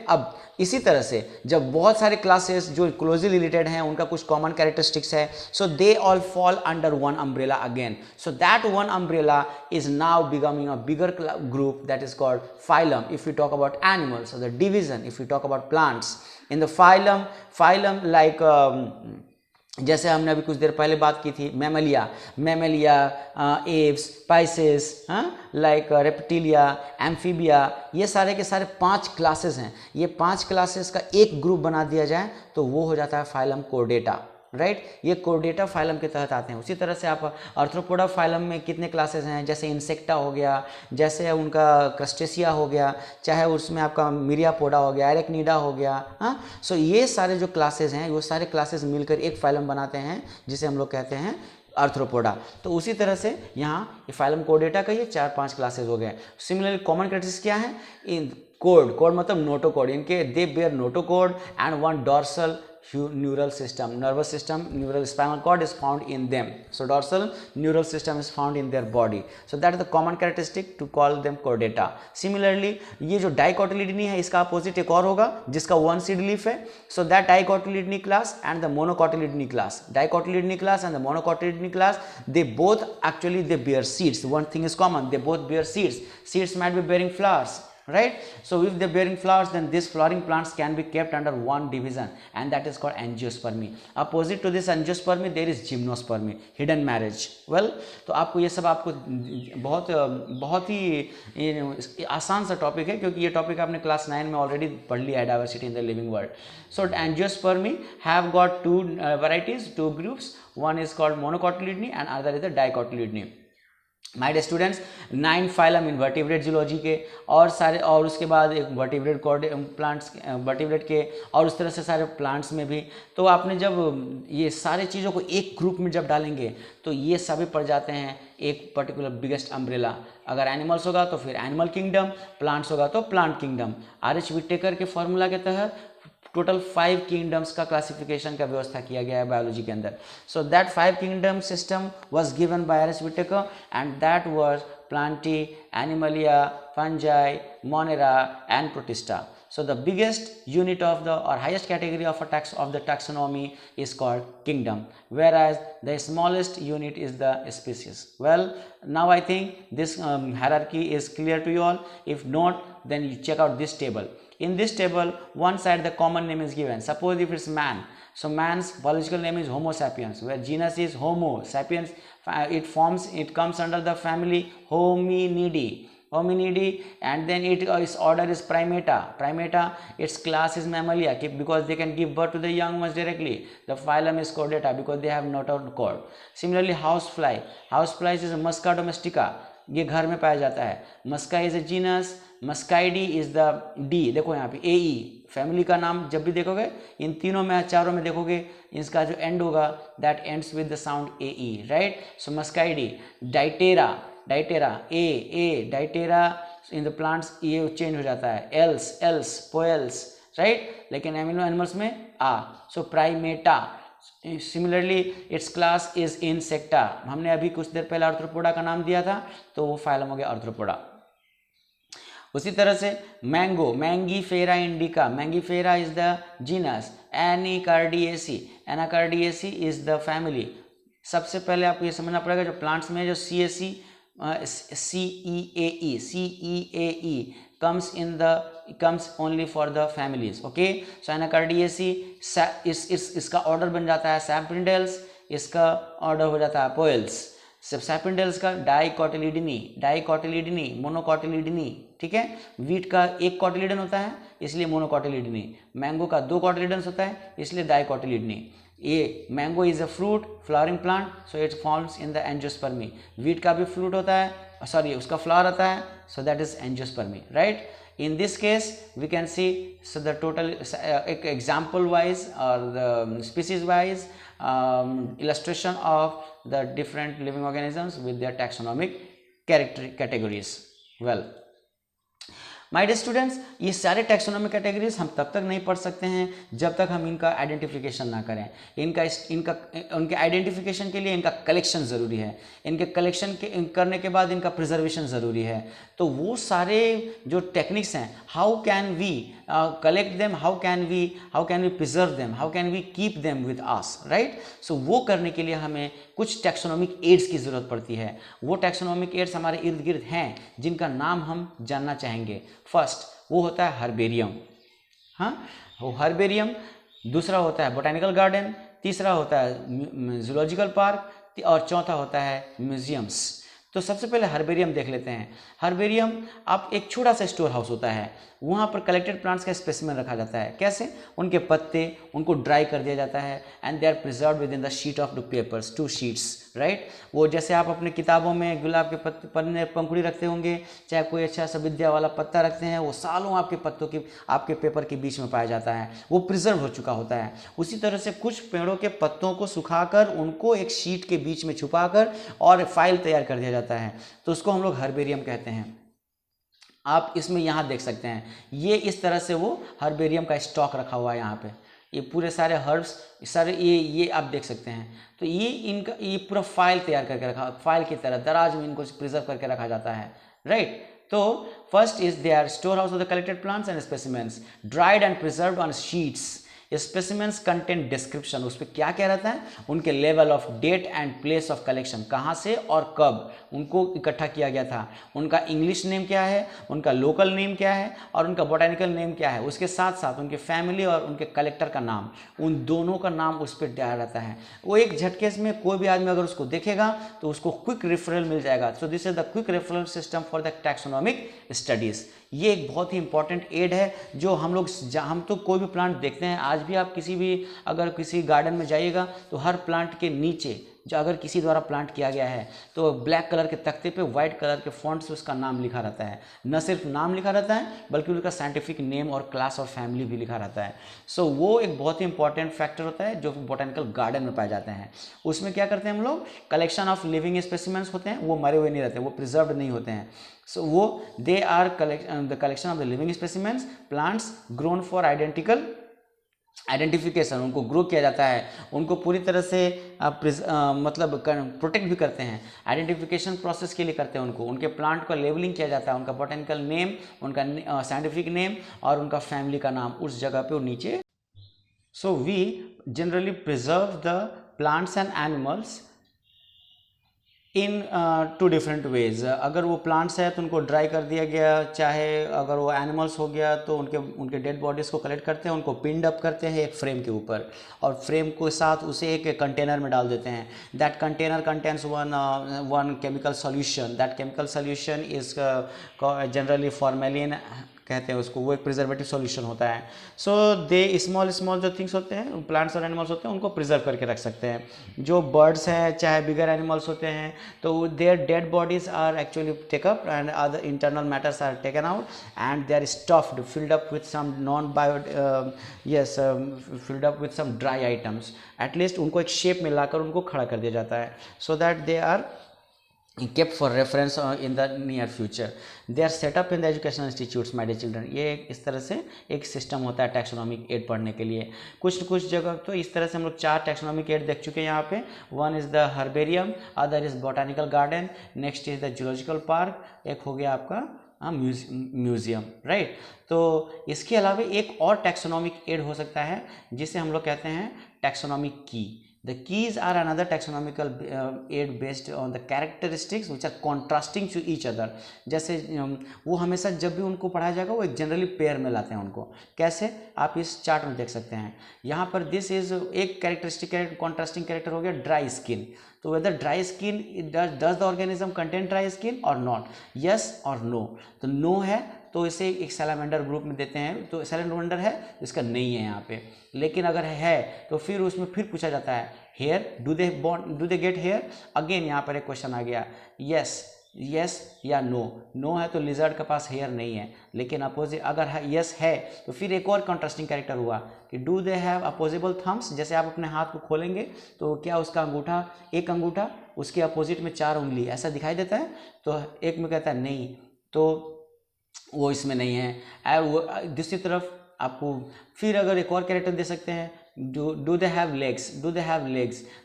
अब इसी तरह से जब बहुत सारे क्लासेस जो क्लोजली रिलेटेड हैं उनका कुछ कॉमन कैरेक्टरिस्टिक्स है, so they all fall under one umbrella again. So that one umbrella is now becoming a bigger group that is called phylum if we talk about animals, or the division if we talk about plants. In the phylum like जैसे हमने अभी कुछ देर पहले बात की थी, Mammalia, Aves, Pisces, like Reptilia, Amphibia, ये सारे के सारे 5 क्लासेस हैं। ये 5 क्लासेस का एक ग्रुप बना दिया जाए तो वो हो जाता है फाइलम कोर्डेटा, राइट। ये कोर्डेटा फाइलम के तहत आते हैं। उसी तरह से आप आर्थ्रोपोडा फाइलम में कितने क्लासेस हैं, जैसे इंसेक्टा हो गया, जैसे उनका क्रस्टेशिया हो गया, चाहे उसमें आपका मिरियापोडा हो गया, एरेक्निडा हो गया, हाँ। सो ये सारे जो क्लासेस हैं, वो सारे क्लासेस मिलकर एक फाइलम बनाते हैं जिसे हम लोग कहते हैं आर्थ्रोपोडा। तो उसी तरह से यहाँ फाइलम कोर्डेटा का ये 4-5 क्लासेस हो गए। सिमिलरली कॉमन कैरेक्टरिस्टिक्स क्या है, इन कोड मतलब नोटोकोड, इनके they bear notochord and one dorsal neural system, nervous system, neural spinal cord is found in them. So dorsal neural system is found in their body. So that is the common characteristic to call them chordata. Similarly ये जो dicotyledony है, इसका opposite एक और होगा जिसका one seed leaf है. So that dicotyledony class and the monocotyledony class, dicotyledony class and the monocotyledony class, they both actually they bear seeds. One thing is common, they both bear seeds. Seeds might be bearing flowers, right? So if they're bearing flowers, then these flowering plants can be kept under one division, and that is called angiospermy. Opposite to this angiospermy there is gymnospermy, hidden marriage. Well, तो आपको ये सब आपको बहुत ही आसान सा topic है, क्योंकि ये टॉपिक आपने क्लास 9 में ऑलरेडी पढ़ लिया है, diversity in the living world. So angiospermy have got two varieties, two groups. One is called monocotyledony and other is the dicotyledony. My dear students, 9 phylum invertebrate zoology के और सारे, और उसके बाद एक वर्टिब्रेट प्लांट्स वर्टिब्रेट के, और उस तरह से सारे प्लांट्स में भी. तो आपने जब ये सारे चीज़ों को एक ग्रुप में जब डालेंगे तो ये सभी पड़ जाते हैं एक पर्टिकुलर बिगेस्ट अम्ब्रेला. अगर एनिमल्स होगा तो फिर एनिमल किंगडम, प्लांट्स होगा तो प्लांट किंगडम. आर.एच. विटेकर के फॉर्मूला के तहत टोटल 5 किंगडम्स का क्लासिफिकेशन का व्यवस्था किया गया है बायोलॉजी के अंदर. So that 5 kingdom system was given by R H. Whittaker and that was Plantae, Animalia, Fungi, Monera and Protista. So the biggest unit of the or highest category of the taxonomy is called kingdom, whereas the smallest unit is the species. Well, now I think this hierarchy is clear to you all. If not, then you check out this table. In this table, one side the common name is given. Suppose if it's man, so man's biological name is Homo sapiens, where genus is Homo sapiens. It comes under the family Hominidae, and then its order is Primata. Its class is Mammalia, because they can give birth to the young ones directly. The phylum is Chordata because they have notochord. Similarly, housefly is Musca domestica. ये घर में पाया जाता है. Musca is a genus, Muscidae is the D. देखो यहाँ पे AE family का नाम जब भी देखोगे, इन तीनों में चारों में देखोगे, इसका जो एंड होगा that ends with the sound AE, right. So Muscidae. Diptera Diptera in the plants ये चेंज हो जाता है. Ales Poales, right. लेकिन एनिमल्स में आ. So Primata. Similarly its class is Insecta. हमने अभी कुछ देर पहले आर्थ्रोपोडा का नाम दिया था, तो वो फाइलम हो गया आर्थ्रोपोडा. उसी तरह से Mangifera indica. Mangifera is the genus. Anacardiaceae is the family. सबसे पहले आपको ये समझना पड़ेगा जो प्लांट्स में जो CEAE comes only for the families. Okay, so Anacardiaceae इसका ऑर्डर बन जाता है Sapindales, इसका ऑर्डर हो जाता है Poales. Sapindales का डाइकोटिलिडनी, मोनोकोटिलिडनी. ठीक है, वीट का एक कोटिलिडन होता है इसलिए मोनोकोटिलिडनी. मैंगो का 2 कोटिलिडन्स होता है इसलिए डाइकोटिलिडनी. ये mango is a fruit, flowering plant, so it forms in the angiospermae. Wheat का भी फ्रूट होता है, सॉरी उसका फ्लावर आता है, so that is angiospermae, right. In this case we can see, so the total example wise or the species wise illustration of the different living organisms with their taxonomic categories. Well, my dear students, ये सारे taxonomic categories हम तब तक नहीं पढ़ सकते हैं जब तक हम इनका आइडेंटिफिकेशन ना करें. उनके आइडेंटिफिकेशन के लिए इनका कलेक्शन ज़रूरी है. इनके कलेक्शन करने के बाद इनका प्रिजर्वेशन ज़रूरी है. तो वो सारे जो टेक्निक्स हैं, how can we collect them, how can we preserve them, how can we keep them with us, right. So वो करने के लिए हमें कुछ टैक्सोनॉमिक एड्स की ज़रूरत पड़ती है. वो टैक्सोनॉमिक एड्स हमारे इर्द गिर्द हैं जिनका नाम हम जानना चाहेंगे. फर्स्ट वो होता है हर्बेरियम. हाँ, वो हर्बेरियम. दूसरा होता है बोटानिकल गार्डन. तीसरा होता है जूलॉजिकल पार्क और चौथा होता है म्यूजियम्स। तो सबसे पहले हर्बेरियम देख लेते हैं। हर्बेरियम आप एक छोटा सा स्टोर हाउस होता है, वहाँ पर कलेक्टेड प्लांट्स का स्पेसिमेन रखा जाता है। कैसे? उनके पत्ते उनको ड्राई कर दिया जाता है and they are preserve within the sheet of the papers, 2 sheets, right. वो जैसे आप अपने किताबों में गुलाब के पत्ते पन्ने पंखुड़ी रखते होंगे, चाहे कोई अच्छा सा विद्या वाला पत्ता रखते हैं, वो सालों आपके पत्तों की आपके पेपर के बीच में पाया जाता है, वो प्रिजर्व हो चुका होता है। उसी तरह से कुछ पेड़ों के पत्तों को सुखाकर उनको एक शीट के बीच में छुपाकर और फाइल तैयार कर दिया जाता है, तो उसको हम लोग हर्बेरियम कहते हैं। आप इसमें यहाँ देख सकते हैं, ये इस तरह से वो हर्बेरियम का स्टॉक रखा हुआ है यहाँ पे। ये पूरे सारे हर्ब्स सारे ये आप देख सकते हैं। तो ये इनका ये पूरा फाइल तैयार करके रखा, फाइल की तरह दराज में इनको प्रिजर्व करके रखा जाता है, राइट। तो first is they are store house of the collected plants and specimens dried and preserved on sheets. Specimens content description, उस पर क्या क्या रहता है, उनके level of date and place of collection, कहाँ से और कब उनको इकट्ठा किया गया था, उनका इंग्लिश नेम क्या है, उनका लोकल नेम क्या है और उनका बोटेनिकल नेम क्या है, उसके साथ साथ उनके फैमिली और उनके कलेक्टर का नाम, उन दोनों का नाम उस पर दिया रहता है। वो एक झटके में कोई भी आदमी अगर उसको देखेगा तो उसको क्विक रेफरल मिल जाएगा। So this is the quick referral system for the taxonomic studies. ये एक बहुत ही इंपॉर्टेंट एड है जो हम तो कोई भी प्लांट देखते हैं, आज भी आप किसी भी अगर किसी गार्डन में जाइएगा तो हर प्लांट के नीचे जो अगर किसी द्वारा प्लांट किया गया है तो ब्लैक कलर के तख्ते पे वाइट कलर के फॉन्ट से उसका नाम लिखा रहता है। न सिर्फ नाम लिखा रहता है बल्कि उसका साइंटिफिक नेम और क्लास और फैमिली भी लिखा रहता है। सो वो एक बहुत ही इंपॉर्टेंट फैक्टर होता है जो बोटेनिकल गार्डन में पाए जाते हैं। उसमें क्या करते हैं हम लोग, कलेक्शन ऑफ लिविंग स्पेसिमेंस होते हैं, वो मरे हुए नहीं रहते, वो प्रिजर्व्ड नहीं होते हैं। सो वो they are the collection of the living specimens plants grown for identification, उनको ग्रो किया जाता है, उनको पूरी तरह से मतलब प्रोटेक्ट भी करते हैं, आइडेंटिफिकेशन प्रोसेस के लिए करते हैं उनको, उनके प्लांट का लेबलिंग किया जाता है, उनका बोटेनिकल नेम, उनका साइंटिफिक नेम और उनका फैमिली का नाम उस जगह पे वो नीचे। So we generally preserve the plants and animals in 2 different ways. अगर वो प्लांट्स है तो उनको ड्राई कर दिया गया, चाहे अगर वो एनिमल्स हो गया तो उनके डेड बॉडीज़ को कलेक्ट करते हैं, उनको पिंड अप करते हैं एक फ्रेम के ऊपर और फ्रेम के साथ उसे एक कंटेनर में डाल देते हैं। That container contains one chemical solution, that chemical solution is generally formalin कहते हैं उसको, वो एक प्रिजर्वेटिव सॉल्यूशन होता है। सो दे स्मॉल जो थिंग्स होते हैं, प्लांट्स और एनिमल्स होते हैं, उनको प्रिजर्व करके रख सकते हैं। जो बर्ड्स हैं चाहे बिगर एनिमल्स होते हैं तो their dead bodies are actually take up and other internal matters are taken out and they are stuffed filled up with some filled up with some dry items. At least उनको एक शेप में लाकर उनको खड़ा कर दिया जाता है so that they are kept for reference in the near future. They are set up in the educational institutes, my dear children. ये इस तरह से एक सिस्टम होता है टैक्सोनॉमिक एड पढ़ने के लिए। कुछ जगह तो इस तरह से हम लोग 4 टैक्सोनॉमिक एड देख चुके हैं यहाँ पे। One is the herbarium, other is botanical garden, next is the zoological park, एक हो गया आपका म्यूजियम, राइट। तो इसके अलावा एक और टैक्सोनॉमिक एड हो सकता है जिसे हम लोग कहते हैं टैक्सोनॉमिक की। The keys are another taxonomical aid based on the characteristics which are contrasting to each other. जैसे वो हमेशा जब भी उनको पढ़ाया जाएगा वो एक जनरली पेयर में लाते हैं उनको। कैसे, आप इस चार्ट में देख सकते हैं। यहाँ पर दिस इज एक कैरेक्टरिस्टिक कॉन्ट्रास्टिंग कैरेक्टर हो गया ड्राई स्किन। तो whether dry skin does the organism contain dry skin और नॉट, यस और नो। तो नो है तो इसे एक सैलामेंडर ग्रुप में देते हैं, तो सैलामेंडर है इसका नहीं है यहाँ पे। लेकिन अगर है तो फिर उसमें फिर पूछा जाता है hair, do they get hair. Again यहाँ पर एक क्वेश्चन आ गया, यस या नो है तो लिजर्ड के पास हेयर नहीं है, लेकिन अपोजिट अगर यस है तो फिर एक और कंट्रास्टिंग कैरेक्टर हुआ कि do they have opposable Thums. जैसे आप अपने हाथ को खोलेंगे तो क्या उसका अंगूठा, एक अंगूठा उसके अपोजिट में 4 उंगली ऐसा दिखाई देता है, तो एक में कहता है नहीं, तो वो इसमें नहीं है। और वो दूसरी तरफ आपको फिर अगर एक और कैरेक्टर दे सकते हैं, डू दे हैव लेग्स,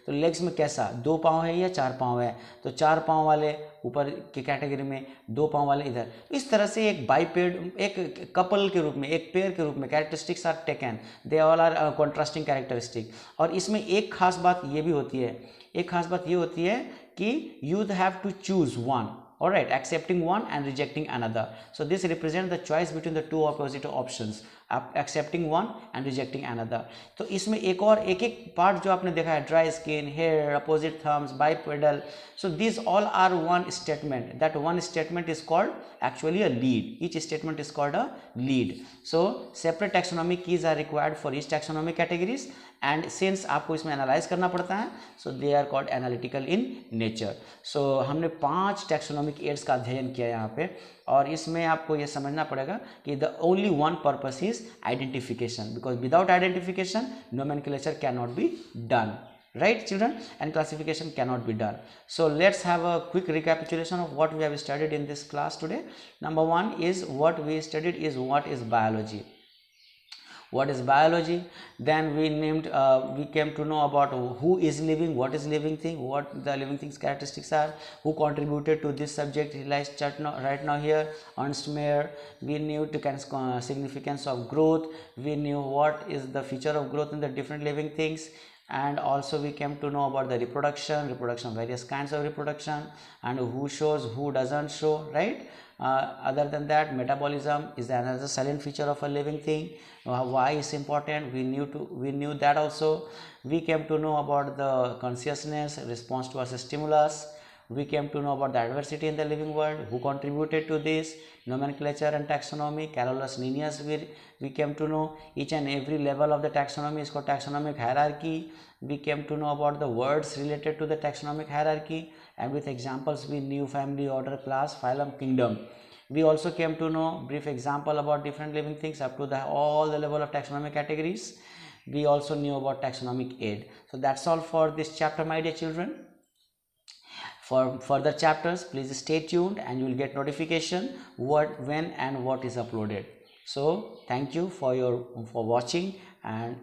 तो लेग्स में कैसा, 2 पाँव है या 4 पाँव है, तो 4 पाँव वाले ऊपर की कैटेगरी में, 2 पाँव वाले इधर। इस तरह से एक बाइपेड, एक कपल के रूप में, एक पेयर के रूप में characteristics are taken, they all are contrasting characteristic. और इसमें एक खास बात ये भी होती है, कि you have to choose one, alright, accepting one and rejecting another. So this represents the choice between the 2 opposite options. आप accepting one and rejecting another. तो इसमें एक और एक एक पार्ट जो आपने देखा है, dry skin, hair, opposite thumbs, bipedal, so this all are one statement, that one statement is called actually a lead. Each statement is called a lead. So separate taxonomy keys are required for each taxonomy categories, and since आपको इसमें analyse करना पड़ता है, so they are called analytical in nature. So हमने 5 taxonomic ads का अध्ययन किया यहाँ पे, और इसमें आपको ये समझना पड़ेगा कि the only one purpose is identification, because without identification nomenclature cannot be done. Right children, and classification cannot be done. So let's have a quick recapitulation of what we have studied in this class today. Number one is what we studied is what is biology. What is biology? Then we came to know about who is living, what is living thing, what the living things characteristics are, who contributed to this subject right now here, Ernst Mayr. We knew the significance of growth. We knew what is the feature of growth in the different living things, and also we came to know about the reproduction, various kinds of reproduction, and who shows, who doesn't show, right? Other than that, metabolism is another silent feature of a living thing. Why is important? We knew that also. We came to know about the consciousness, response to a stimulus. We came to know about the diversity in the living world, who contributed to this, nomenclature and taxonomy, Carolus Linnaeus. We came to know each and every level of the taxonomy is called taxonomic hierarchy. We came to know about the words related to the taxonomic hierarchy, and with examples we knew family, order, class, phylum, kingdom. We also came to know brief example about different living things up to all the level of taxonomic categories. We also knew about taxonomic aid. So that's all for this chapter, my dear children. For further chapters, please stay tuned and you will get notification what, when and what is uploaded. So thank you for watching, and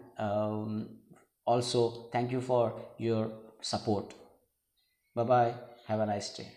also thank you for your support. Bye bye. Have a nice day.